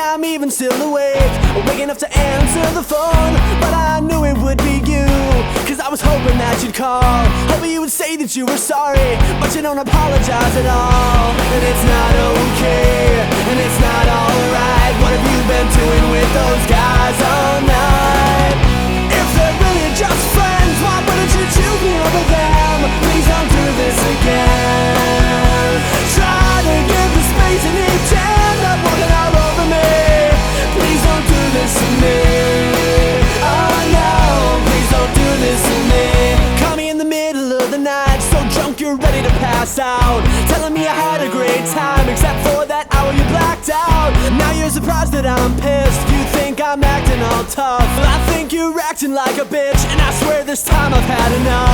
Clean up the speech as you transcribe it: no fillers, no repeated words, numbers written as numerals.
I'm even still awake, awake enough to answer the phone. But I knew it would be you, cause I was hoping that you'd call, hoping you would say that you were sorry, but you don't apologize at all. And it's not okay, and it's not alright. What have you been doing with those guys all night? If they're really just friends, why wouldn't you choose me over them? Please don't do this again. Try to give the space and each end up walking all over me. Please don't do this to me. Oh no, please don't do this to me. Call me in the middle of the night, so drunk you're ready to pass out, telling me I had a great time, except for that hour you blacked out. Now you're surprised that I'm pissed, you think I'm acting all tough. Well, I think you're acting like a bitch, and I swear this time I've had enough.